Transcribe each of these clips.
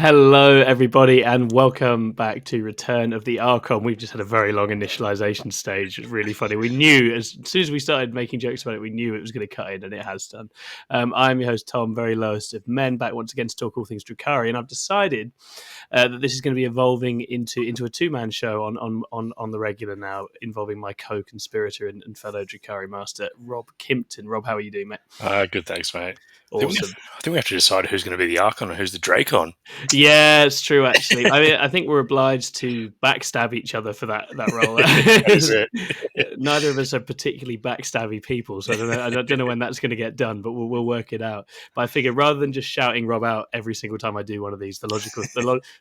Hello, everybody, and welcome back to Return of the Archon. We've just had a very long initialization stage. It's really funny. We knew as soon as we started making jokes about it, we knew it was going to cut in, and it has done. I'm your host, Tom, very lowest of men, back once again to talk all things Drukhari, and I've decided that this is going to be evolving into a two-man show on the regular now, involving my co-conspirator and fellow Drukhari master, Rob Kimpton. Rob, how are you doing, mate? Good, thanks, mate. Awesome. I think we have to decide who's going to be the Archon and who's the Dracon. Yeah, it's true. Actually, I mean, I think we're obliged to backstab each other for that role. That is it. Neither of us are particularly backstabby people, so I don't know when that's going to get done, but we'll work it out. But I figure rather than just shouting Rob out every single time I do one of these, the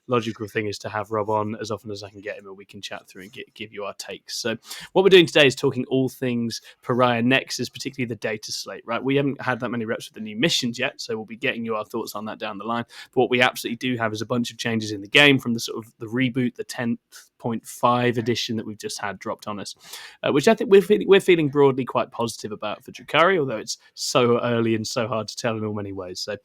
logical thing is to have Rob on as often as I can get him, and we can chat through and give you our takes. So what we're doing today is talking all things Pariah Nexus, particularly the Dataslate. Right, we haven't had that many reps with the new missions yet, so we'll be getting you our thoughts on that down the line. But what we absolutely do have is a bunch of changes in the game from the sort of the reboot, the 10.5 edition that we've just had dropped on us, which I think we're feeling broadly quite positive about for Drukhari, although it's so early and so hard to tell in all many ways. So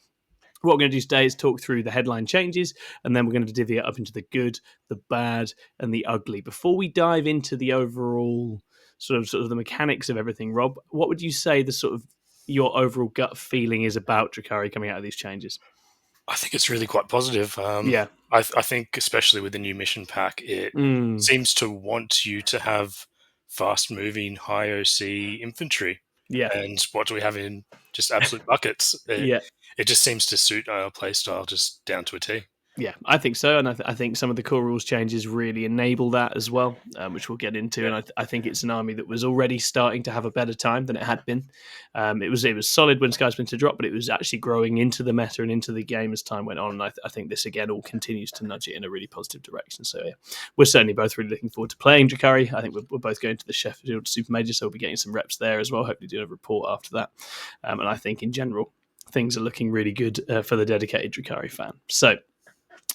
what we're going to do today is talk through the headline changes, and then we're going to divvy it up into the good, the bad, and the ugly. Before we dive into the overall sort of the mechanics of everything, Rob, what would you say the sort of your overall gut feeling is about Drukhari coming out of these changes? I think it's really quite positive. Yeah. I think, especially with the new mission pack, it seems to want you to have fast-moving, high OC infantry. Yeah. And what do we have in just absolute buckets? Yeah. It just seems to suit our playstyle just down to a T. Yeah, I think so, and I think some of the core rules changes really enable that as well, which we'll get into. Yeah. And I think it's an army that was already starting to have a better time than it had been. It was solid when Sky Splinter dropped, but it was actually growing into the meta and into the game as time went on. And I think this again all continues to nudge it in a really positive direction. So yeah, we're certainly both really looking forward to playing Drukhari. I think we're both going to the Sheffield Super Major, so we'll be getting some reps there as well. Hopefully, doing a report after that. And I think in general things are looking really good for the dedicated Drukhari fan. So.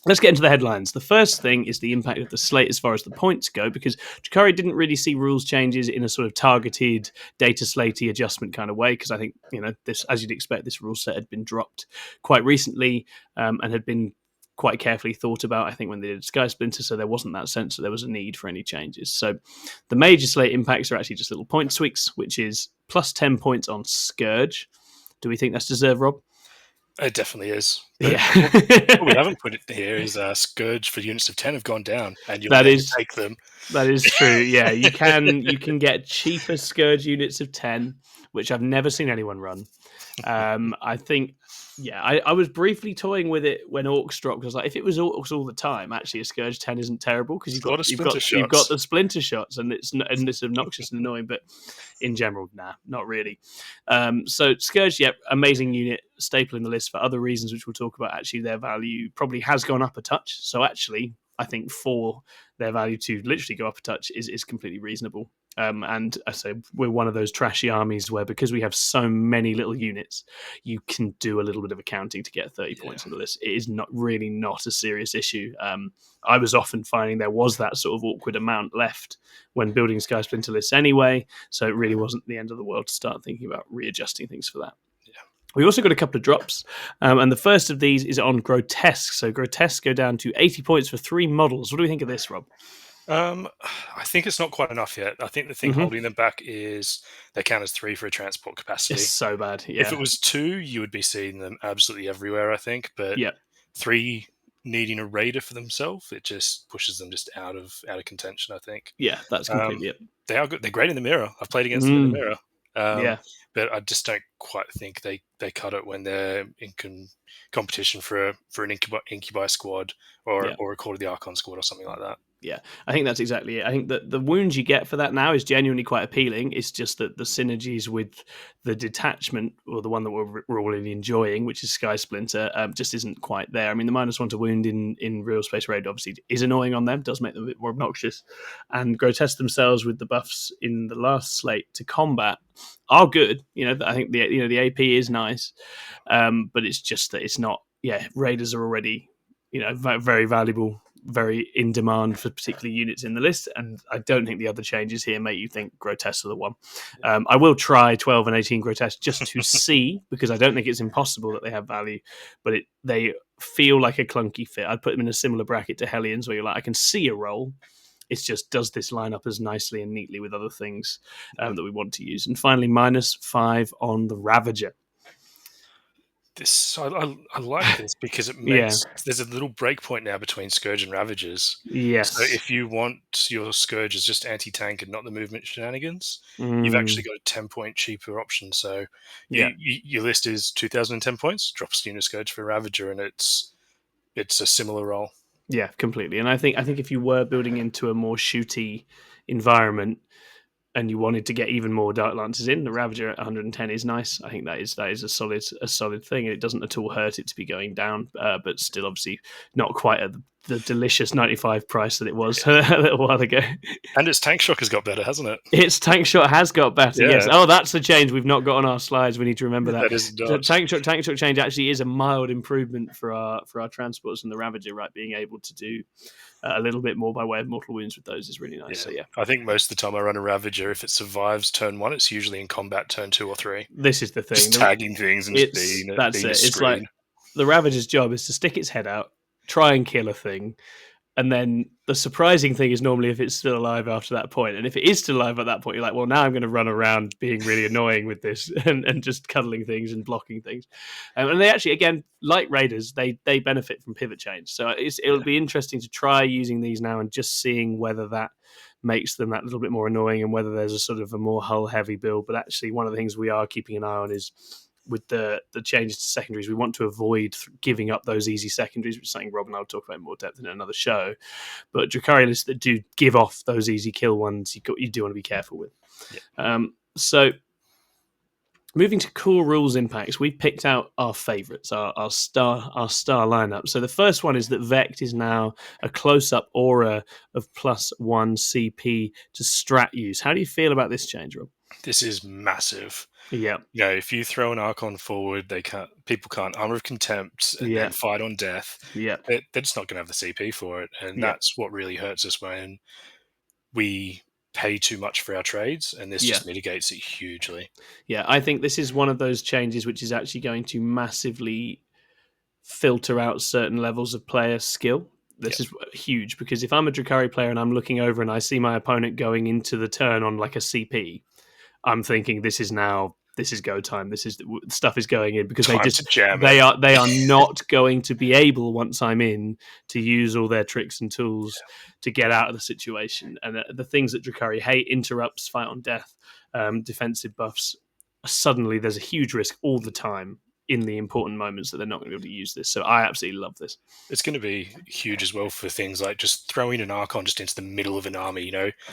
Let's get into the headlines. The first thing is the impact of the slate as far as the points go, because Drukhari didn't really see rules changes in a sort of targeted data slatey adjustment kind of way, because I think, this, as you'd expect, this rule set had been dropped quite recently and had been quite carefully thought about, I think, when they did Sky Splinter, so there wasn't that sense that there was a need for any changes. So the major slate impacts are actually just little point tweaks, which is plus 10 points on Scourge. Do we think that's deserved, Rob? It definitely is. But yeah. What we haven't put it here is Scourge for units of 10 have gone down, and you'll never take them. That is true. Yeah, you can get cheaper Scourge units of 10, which I've never seen anyone run. I think, I was briefly toying with it when Orcs dropped. I was like, if it was Orcs all the time, actually a Scourge 10 isn't terrible because you've got the splinter shots and it's obnoxious and annoying. But in general, not really. So Scourge, amazing unit, staple in the list for other reasons, which we'll talk about. Actually, their value probably has gone up a touch. So actually, I think for their value to literally go up a touch is completely reasonable. And I say we're one of those trashy armies where, because we have so many little units, you can do a little bit of accounting to get 30 points on the list. It is not a serious issue. I was often finding there was that sort of awkward amount left when building Sky Splinter lists anyway, so it really wasn't the end of the world to start thinking about readjusting things for that. We also got a couple of drops, and the first of these is on Grotesque. So Grotesque go down to 80 points for 3 models. What do we think of this, Rob? I think it's not quite enough yet. I think the thing holding them back is they count as 3 for a transport capacity. It's so bad. Yeah. If it was 2, you would be seeing them absolutely everywhere, I think. But 3 needing a raider for themselves, it just pushes them just out of contention, I think. Yeah, that's completely it. They are good. They're great in the mirror. I've played against them in the mirror. But I just don't quite think they cut it when they're in competition for an Incubi squad or a Court of the Archon squad or something like that. Yeah, I think that's exactly it. I think that the wounds you get for that now is genuinely quite appealing. It's just that the synergies with the detachment, or the one that we're really enjoying, which is Sky Splinter, just isn't quite there. I mean, the -1 to wound in Real Space Raid obviously is annoying on them, does make them a bit more obnoxious. And Grotesque themselves with the buffs in the last slate to combat are good. I think the AP is nice, but it's just that it's not. Yeah, Raiders are already very valuable very in demand for particular units in the list, and I don't think the other changes here make you think Grotesque are the one. I will try 12 and 18 Grotesque just to see, because I don't think it's impossible that they have value, but they feel like a clunky fit. I'd put them in a similar bracket to Hellions, where you're like, I can see a role. It's just, does this line up as nicely and neatly with other things that we want to use? And finally, -5 on the Ravager. I like this because it makes there's a little breakpoint now between Scourge and Ravagers. Yes. So if you want your Scourge as just anti-tank and not the movement shenanigans, you've actually got a 10-point cheaper option. So your list is 2,010 points, drops Unit Scourge for Ravager, and it's a similar role. Yeah, completely. And I think if you were building into a more shooty environment, and you wanted to get even more Dark Lancers in, the Ravager at 110 is nice. I think that is a solid thing, and it doesn't at all hurt it to be going down, but still obviously not quite at the delicious 95 price that it was a little while ago. And its tank shock has got better, hasn't it? Its tank shot has got better, yes. Oh, that's a change we've not got on our slides. We need to remember that. That is the tank shot change actually is a mild improvement for our transports, and the Ravager, right, being able to do a little bit more by way of mortal wounds with those is really nice. So I think most of the time I run a Ravager, if it survives turn 1, it's usually in combat turn 2 or 3. This is the thing, just tagging things and just being that's being it. It's like the Ravager's job is to stick its head out, try and kill a thing, and then the surprising thing is normally if it's still alive after that point. And if it is still alive at that point, you're like, well, now I'm going to run around being really annoying with this and just cuddling things and blocking things. And they actually, again, like Raiders, they benefit from pivot change. So it'll be interesting to try using these now and just seeing whether that makes them that little bit more annoying and whether there's a sort of a more hull-heavy build. But actually, one of the things we are keeping an eye on is with the changes to secondaries, we want to avoid giving up those easy secondaries, which is something Rob and I will talk about in more depth in another show. But Drukhari lists that do give off those easy kill ones, you do want to be careful with. So moving to core rules impacts, we picked out our favourites, our star lineup. So the first one is that Vect is now a close-up aura of +1 CP to strat use. How do you feel about this change, Rob? This is massive. Yeah. If you throw an Archon forward, people can't Armor of Contempt and then fight on death. Yeah. They're just not going to have the CP for it. And that's what really hurts us when we pay too much for our trades, and this just mitigates it hugely. Yeah, I think this is one of those changes which is actually going to massively filter out certain levels of player skill. This is huge, because if I'm a Drukhari player and I'm looking over and I see my opponent going into the turn on like a CP, I'm thinking this is go time. Stuff is going in, because they are not going to be able, once I'm in, to use all their tricks and tools to get out of the situation. And the things that Drukhari hate, interrupts, fight on death, defensive buffs, suddenly there's a huge risk all the time in the important moments that they're not going to be able to use this. So I absolutely love this. It's going to be huge as well for things like just throwing an Archon just into the middle of an army.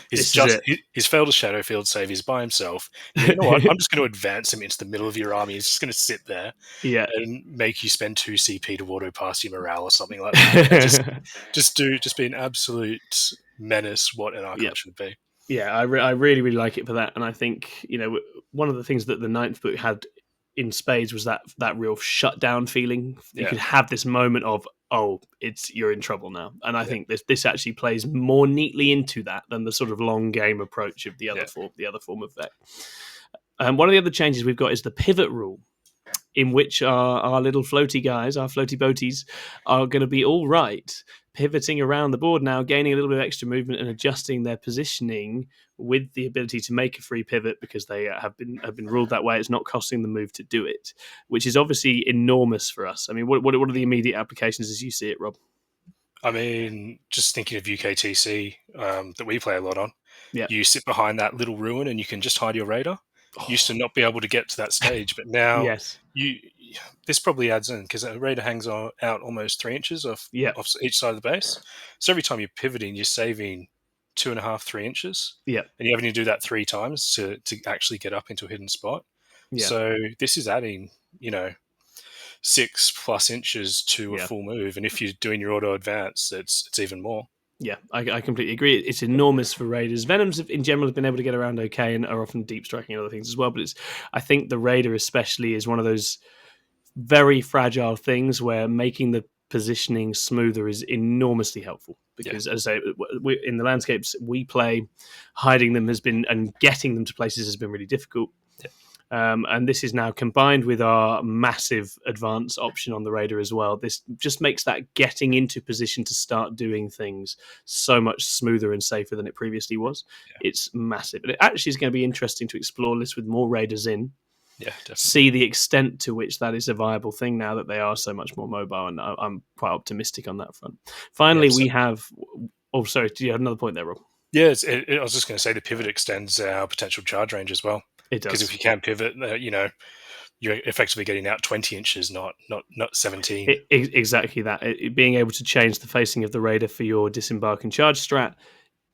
He's failed a Shadow Field save. He's by himself. You know what? I'm just going to advance him into the middle of your army. He's just going to sit there and make you spend 2 CP to auto pass your morale or something like that. just be an absolute menace, what an Archon should be. Yeah, I really, really like it for that. And I think, one of the things that the 9th book had in spades was that real shutdown feeling. You could have this moment of, you're in trouble now. And I think this actually plays more neatly into that than the sort of long game approach of the other form of Vect. One of the other changes we've got is the pivot rule, in which our little floaty guys, our floaty boaties, are going to be all right, pivoting around the board now, gaining a little bit of extra movement and adjusting their positioning with the ability to make a free pivot, because they have been ruled that way. It's not costing the move to do it, which is obviously enormous for us. I mean, what are the immediate applications as you see it, Rob? I mean, just thinking of UKTC that we play a lot on. You sit behind that little ruin and you can just hide your Raider. Used to not be able to get to that stage, but now this probably adds in, because a Raider hangs out almost 3 inches off each side of the base. So every time you're pivoting, you're saving 2.5, 3 inches. Yeah. And you're having to do that 3 times to actually get up into a hidden spot. Yeah. So this is adding, 6+ inches to a full move. And if you're doing your auto advance, it's even more. Yeah, I completely agree. It's enormous for Raiders. Venoms in general have been able to get around okay and are often deep striking and other things as well. But I think the Raider especially is one of those very fragile things where making the positioning smoother is enormously helpful because, as I say, in the landscapes we play, hiding them has been, and getting them to places has been really difficult. And this is now combined with our massive advance option on the Raider as well. This just makes that getting into position to start doing things so much smoother and safer than it previously was. It's massive. And it actually is going to be interesting to explore this with more Raiders in. Yeah, definitely. See the extent to which that is a viable thing now that they are so much more mobile, and I'm quite optimistic on that front. Finally, we have... Oh, sorry, do you have another point there, Rob? Yeah, I was just going to say the pivot extends our potential charge range as well. It does. Because if you can pivot, you're effectively getting out 20 inches, not 17. Exactly that. Being able to change the facing of the Raider for your disembark and charge strat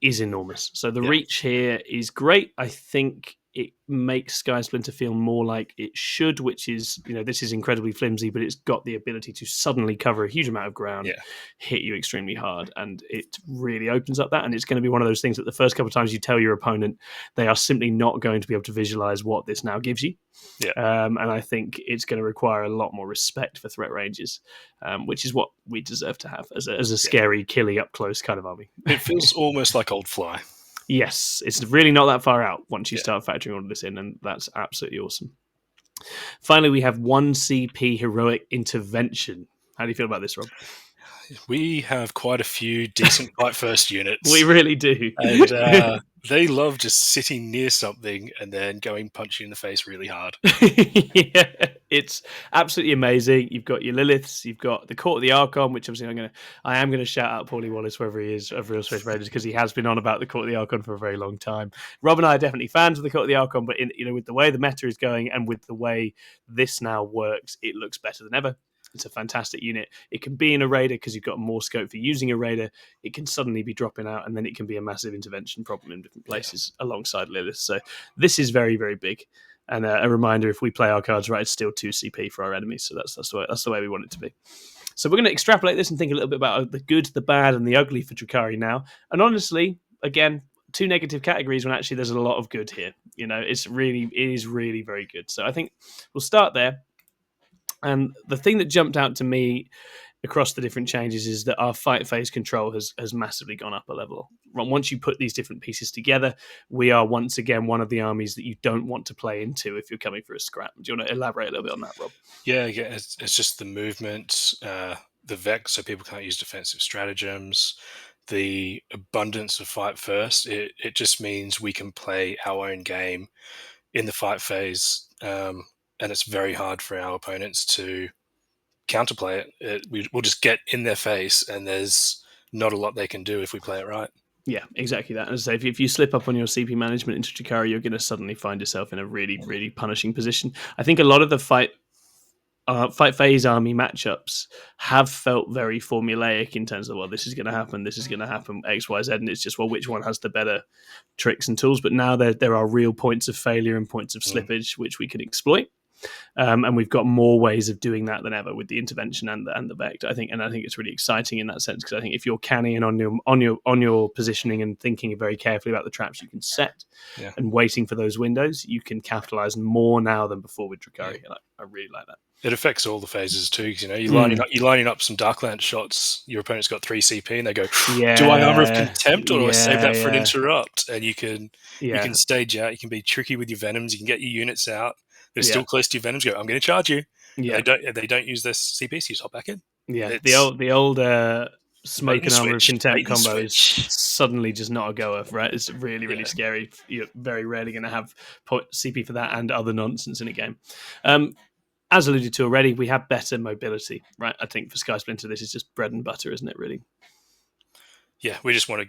is enormous. So the reach here is great. I think it makes Sky Splinter feel more like it should, which is, this is incredibly flimsy, but it's got the ability to suddenly cover a huge amount of ground, hit you extremely hard, and it really opens up that. And it's going to be one of those things that the first couple of times you tell your opponent, they are simply not going to be able to visualize what this now gives you. And I think it's going to require a lot more respect for threat ranges, which is what we deserve to have as a scary, killy, up close kind of army. It feels almost like Old Fly. Yes, it's really not that far out once you start factoring all of this in, and that's absolutely awesome. Finally, we have 1 CP Heroic Intervention. How do you feel about this, Rob? We have quite a few decent fight first units. We really do. And they love just sitting near something and then going punch you in the face really hard. It's absolutely amazing. You've got your Liliths, you've got the Court of the Archon, which obviously I am going to shout out Paulie Wallace wherever he is of Real Space Raiders, because he has been on about the Court of the Archon for a very long time. Rob and I are definitely fans of the Court of the Archon, but with the way the meta is going and with the way this now works, it looks better than ever. It's a fantastic unit. It can be in a Raider because you've got more scope for using a Raider. It can suddenly be dropping out, and then it can be a massive intervention problem in different places alongside Lilith. So this is very, very big. And a reminder, if we play our cards right, it's still 2 CP for our enemies. So that's the way we want it to be. So we're going to extrapolate this and think a little bit about the good, the bad, and the ugly for Drukhari now. And honestly, again, 2 negative categories when actually there's a lot of good here. It is really very good. So I think we'll start there. And the thing that jumped out to me across the different changes is that our fight phase control has massively gone up a level. Once you put these different pieces together, we are once again one of the armies that you don't want to play into if you're coming for a scrap. Do you want to elaborate a little bit on that, Rob? Yeah, it's just the movement, the vex, so people can't use defensive stratagems, the abundance of fight first. It just means we can play our own game in the fight phase, and it's very hard for our opponents to counterplay it. We'll just get in their face, and there's not a lot they can do if we play it right. Yeah, exactly that. As I say, if you slip up on your CP management into Drukhari, you're going to suddenly find yourself in a really, really punishing position. I think a lot of the fight phase army matchups have felt very formulaic in terms of, well, this is going to happen, X, Y, Z, and it's just, well, which one has the better tricks and tools? But now there are real points of failure and points of slippage which we can exploit. And we've got more ways of doing that than ever with the intervention and the vect. I think it's really exciting in that sense, because I think if you're canny and on your positioning and thinking very carefully about the traps you can set and waiting for those windows, you can capitalize more now than before with Drukhari. And I really like that. It affects all the phases too, because you're lining up some Darkland shots. Your opponent's got 3 CP, and they go, "Do I Armor of Contempt, or do I save that for an interrupt?" And you can stage out. You can be tricky with your Venoms. You can get your units out. They're still close to your Venoms. Go, I'm going to charge you. Yeah, they don't use this CP, so you just hop back in. Yeah, the old smoke and Armor of Contempt combo is suddenly just not a goer, right? It's really, really scary. You're very rarely going to have CP for that and other nonsense in a game. As alluded to already, we have better mobility, right? I think for Sky Splinter, this is just bread and butter, isn't it, really? Yeah, we just want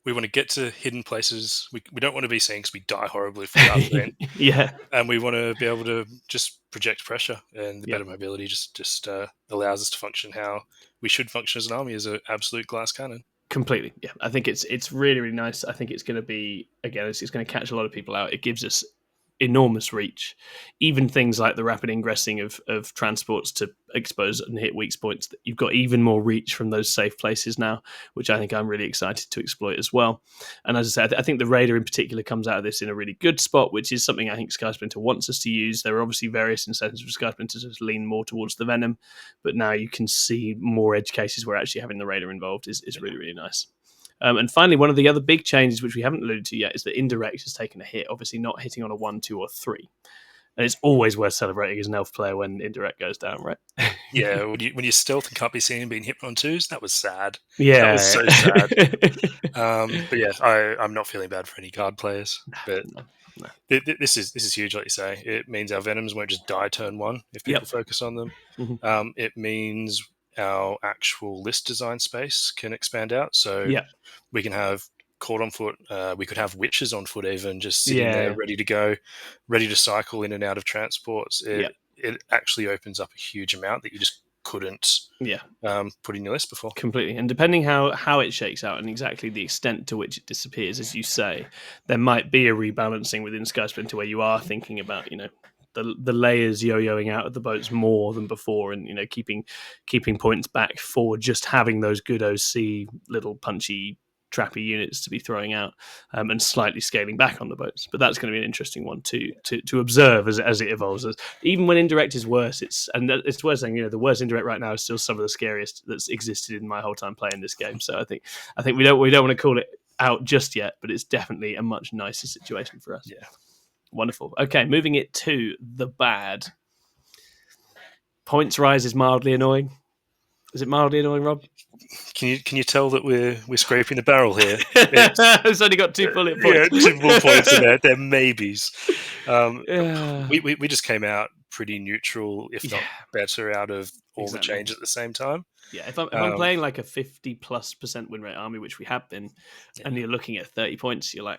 to get to hidden places. We don't want to be seen because we die horribly from that. And we want to be able to just project pressure, and the better mobility just allows us to function how we should function as an army, as an absolute glass cannon. Completely, yeah. I think it's really, really nice. I think it's going to be, again, it's going to catch a lot of people out. It gives us enormous reach. Even things like the rapid ingressing of transports to expose and hit weak points, you've got even more reach from those safe places now, which I think I'm really excited to exploit as well. And as I said, I think the Raider in particular comes out of this in a really good spot, which is something I think Sky Splinter wants us to use. There are obviously various incentives for Sky Splinter to lean more towards the Venom, but now you can see more edge cases where actually having the Raider involved is really, really nice. And finally, one of the other big changes, which we haven't alluded to yet, is that Indirect has taken a hit, obviously not hitting on a 1, 2, or 3. And it's always worth celebrating as an elf player when Indirect goes down, right? Yeah, when you stealth and can't be seen being hit on 2s, that was sad. Yeah. That was so sad. But yeah, I'm not feeling bad for any card players. But no. This is huge, like you say. It means our Venoms won't just die turn 1 if people focus on them. Mm-hmm. It means our actual list design space can expand out. So we can have Court on foot. We could have Witches on foot even, just sitting there ready to go, ready to cycle in and out of transports. It actually opens up a huge amount that you just couldn't put in your list before. Completely. And depending how it shakes out and exactly the extent to which it disappears, as you say, there might be a rebalancing within Sky Splinter where you are thinking about, the layers yo-yoing out of the boats more than before, and keeping points back for just having those good OC little punchy trappy units to be throwing out, and slightly scaling back on the boats. But that's going to be an interesting one to observe as it evolves. Even when Indirect is worse, it's worth saying the worst Indirect right now is still some of the scariest that's existed in my whole time playing this game. So I think we don't want to call it out just yet, but it's definitely a much nicer situation for us. Yeah. Wonderful. Okay, moving it to the bad. Points rise is mildly annoying. Is it mildly annoying, Rob? Can you tell that we're scraping the barrel here? It's only got 2 bullet points. Yeah, 2 bullet points in there. They're maybes. We just came out pretty neutral, if not better, out of all the changes at the same time. Yeah, if I'm playing like a 50+% win rate army, which we have been, and you're looking at 30 points, you're like,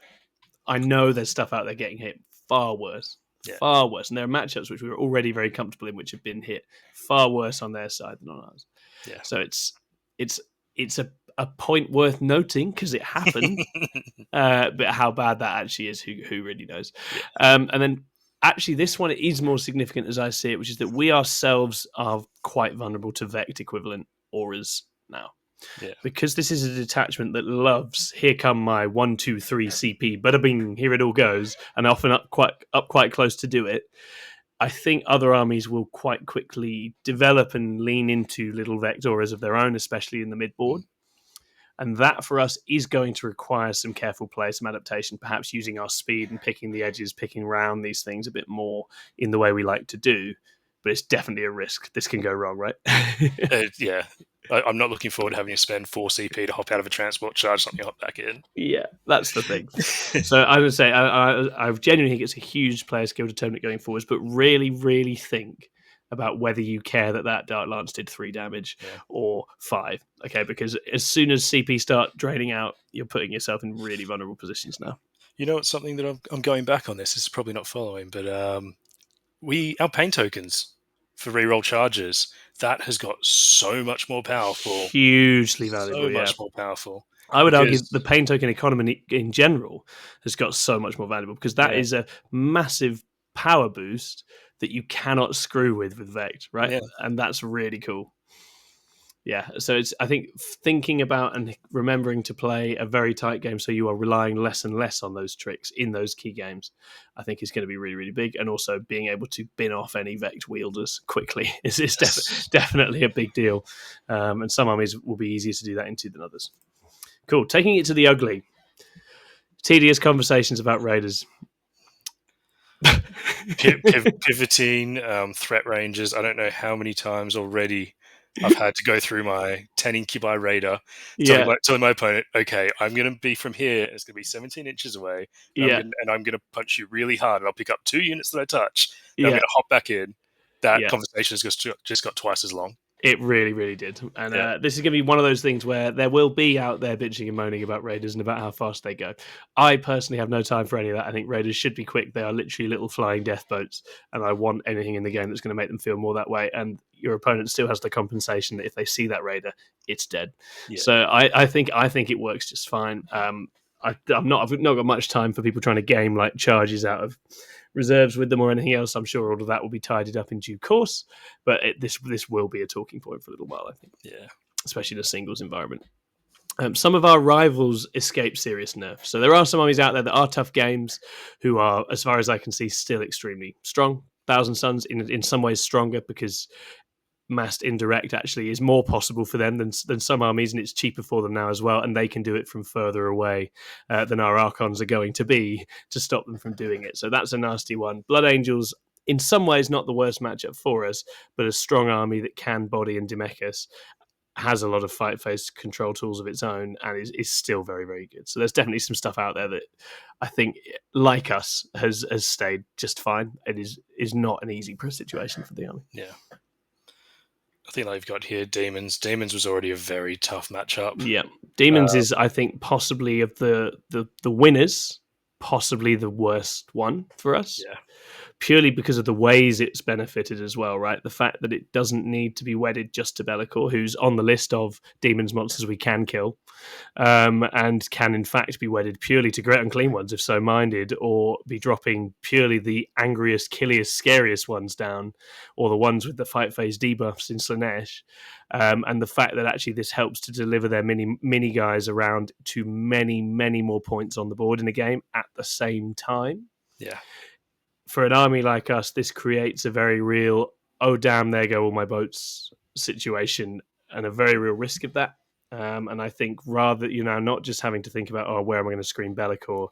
I know there's stuff out there getting hit far worse. Far worse. And there are matchups which we were already very comfortable in, which have been hit far worse on their side than on ours. Yeah. So it's a point worth noting because it happened, but how bad that actually is, who really knows? And then actually this one is more significant as I see it, which is that we ourselves are quite vulnerable to Vect equivalent auras now. Yeah. Because this is a detachment that loves, here come my 1, 2, 3 CP, bada bing, here it all goes, and often up quite close to do it. I think other armies will quite quickly develop and lean into little Vect auras of their own, especially in the mid-board. And that for us is going to require some careful play, some adaptation, perhaps using our speed and picking the edges, picking around these things a bit more in the way we like to do. But it's definitely a risk. This can go wrong, right? Yeah. I'm not looking forward to having to spend 4 CP to hop out of a transport, charge something, hop back in. Yeah, that's the thing. So I would say I genuinely think it's a huge player skill determinant going forwards, but really, really think about whether you care that Dark Lance did 3 damage or 5. Okay, because as soon as CP start draining out, you're putting yourself in really vulnerable positions now. You know, it's something that I'm going back on this. This is probably not following, but our pain tokens for reroll charges, that has got so much more powerful. Hugely valuable. So much more powerful. I would argue the pain token economy in general has got so much more valuable because that is a massive power boost that you cannot screw with Vect, right? Yeah. And that's really cool. Yeah, so I think thinking about and remembering to play a very tight game so you are relying less and less on those tricks in those key games, I think is going to be really, really big. And also being able to bin off any Vect wielders quickly is definitely a big deal. And some armies will be easier to do that into than others. Cool. Taking it to the ugly. Tedious conversations about Raiders. Pivoting, threat ranges. I don't know how many times already I've had to go through my 10 Incubi Raider, telling my opponent, okay, I'm going to be from here, it's going to be 17 inches away, and I'm going to punch you really hard, and I'll pick up 2 units that I touch, and I'm going to hop back in. That conversation has just got twice as long. It really, really did. And this is going to be one of those things where there will be out there bitching and moaning about Raiders and about how fast they go. I personally have no time for any of that. I think Raiders should be quick. They are literally little flying death boats, and I want anything in the game that's going to make them feel more that way. And your opponent still has the compensation that if they see that Raider, it's dead. Yeah. So I think it works just fine. I've not got much time for people trying to game like charges out of reserves with them or anything else. I'm sure all of that will be tidied up in due course, but this will be a talking point for a little while, I think. Yeah, especially in a singles environment. Some of our rivals escape serious nerf. So there are some armies out there that are tough games who are, as far as I can see, still extremely strong. Thousand Suns in some ways stronger because massed indirect actually is more possible for them than some armies, and it's cheaper for them now as well, and they can do it from further away than our Archons are going to be to stop them from doing it. So that's a nasty one. Blood Angels, in some ways, not the worst matchup for us, but a strong army that can body and Demech us, has a lot of fight phase control tools of its own, and is still very, very good. So there's definitely some stuff out there that I think, like us, has stayed just fine. It is not an easy situation for the army. Yeah. I think they've got here Demons. Demons was already a very tough matchup. Yeah. Demons is, I think, possibly of the winners, possibly the worst one for us. Yeah. Purely because of the ways it's benefited as well, right? The fact that it doesn't need to be wedded just to Be'lakor, who's on the list of demons monsters we can kill, and can in fact be wedded purely to Great Unclean Ones if so minded, or be dropping purely the angriest, killiest, scariest ones down, or the ones with the fight phase debuffs in Slaanesh. And the fact that actually this helps to deliver their mini guys around to many, many more points on the board in a game at the same time. Yeah. For an army like us, this creates a very real, oh damn, there go all my boats situation, and a very real risk of that. And I think rather, not just having to think about, where am I going to screen Be'lakor,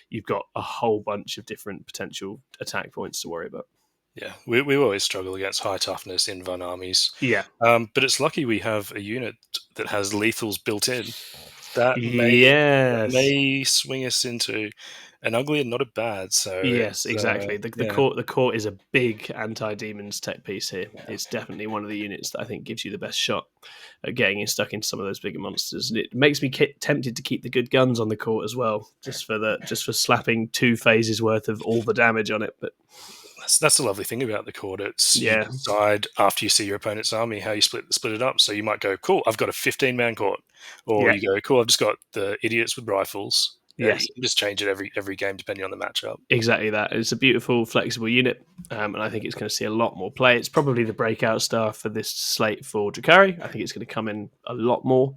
you've got a whole bunch of different potential attack points to worry about. Yeah, we always struggle against high toughness in Von armies. Yeah. But it's lucky we have a unit that has lethals built in. That may swing us into an ugly and not a bad. So yes, exactly. The court is a big anti-demons tech piece here. Yeah. It's definitely one of the units that I think gives you the best shot at getting stuck into some of those bigger monsters, and it makes me tempted to keep the good guns on the court as well, just for slapping 2 phases worth of all the damage on it. But that's the lovely thing about the court. It's you decide after you see your opponent's army how you split it up. So you might go, cool, I've got a 15-man court, or you go, cool, I've just got the idiots with rifles. Yes, you can just change it every game depending on the matchup. Exactly that. It's a beautiful, flexible unit, and I think it's going to see a lot more play. It's probably the breakout star for this slate for Drukhari. I think it's going to come in a lot more.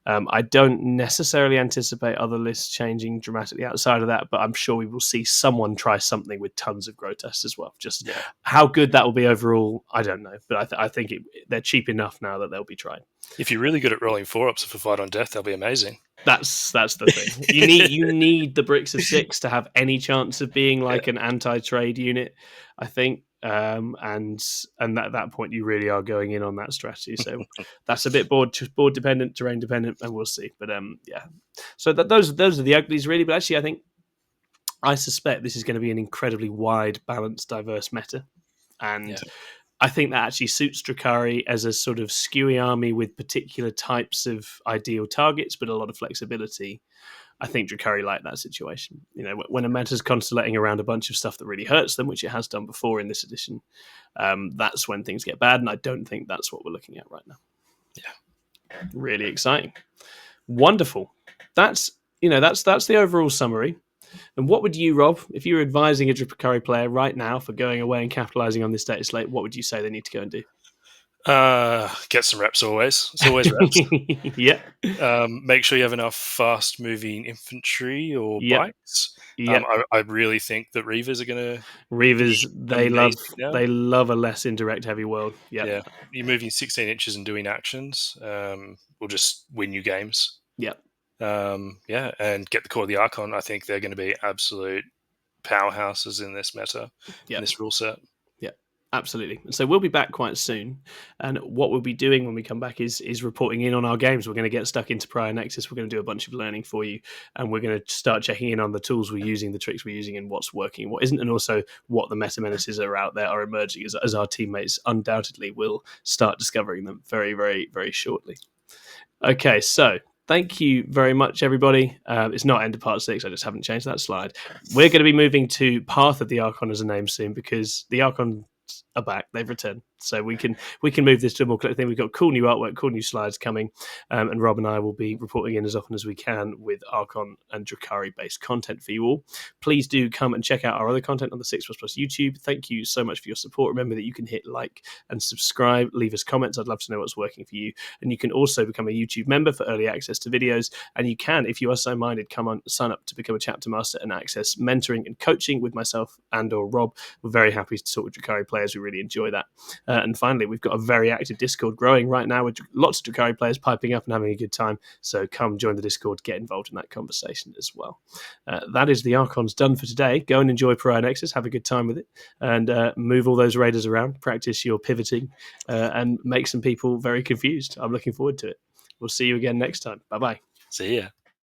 I don't necessarily anticipate other lists changing dramatically outside of that, but I'm sure we will see someone try something with tons of grotesques as well. Just how good that will be overall, I don't know, but I think they're cheap enough now that they'll be tried. If you're really good at rolling 4-ups for Fight on Death, they'll be amazing. That's the thing. You need the bricks of 6 to have any chance of being like an anti-trade unit, I think. And at that point, you really are going in on that strategy. So that's a bit board dependent, terrain dependent, and we'll see. But so those are the uglies really. But actually, I suspect this is going to be an incredibly wide, balanced, diverse meta, and I think that actually suits Drukhari as a sort of skewy army with particular types of ideal targets, but a lot of flexibility. I think Drukhari like that situation. When a meta's constellating around a bunch of stuff that really hurts them, which it has done before in this edition, that's when things get bad, and I don't think that's what we're looking at right now. Yeah. Really exciting. Wonderful. That's the overall summary. And what would you, Rob, if you were advising a Drukhari player right now for going away and capitalizing on this data slate, what would you say they need to go and do? Get some reps always. It's always reps. Yeah. Make sure you have enough fast moving infantry or bikes. I really think that Reavers are going to. Reavers, they love a less indirect heavy world. Yep. Yeah. You're moving 16 inches and doing actions will just win you games. Yep. And get the core of the Archon. I think they're going to be absolute powerhouses in this meta, in this rule set. Yeah, absolutely. So we'll be back quite soon, and what we'll be doing when we come back is reporting in on our games. We're going to get stuck into Prior Nexus. We're going to do a bunch of learning for you, and we're going to start checking in on the tools we're using, the tricks we're using, and what's working, what isn't, and also what the meta menaces are out there are emerging as our teammates undoubtedly will start discovering them very, very, very shortly. Okay, so thank you very much, everybody. It's not end of part 6. I just haven't changed that slide. We're going to be moving to Path of the Archon as a name soon, because the Archon artists are back. They've returned. So we can move this to a more collective thing. We've got cool new artwork, cool new slides coming. And Rob and I will be reporting in as often as we can with Archon and Drukhari-based content for you all. Please do come and check out our other content on the 6++ YouTube. Thank you so much for your support. Remember that you can hit like and subscribe, leave us comments. I'd love to know what's working for you. And you can also become a YouTube member for early access to videos. And you can, if you are so minded, come on, sign up to become a chapter master and access mentoring and coaching with myself and or Rob. We're very happy to talk with Drukhari players. We really enjoy that. And finally, we've got a very active Discord growing right now with lots of Drukhari players piping up and having a good time. So come join the Discord, get involved in that conversation as well. That is the Archons done for today. Go and enjoy Pariah Nexus, have a good time with it, and move all those raiders around, practice your pivoting, and make some people very confused. I'm looking forward to it. We'll see you again next time. Bye-bye. See ya.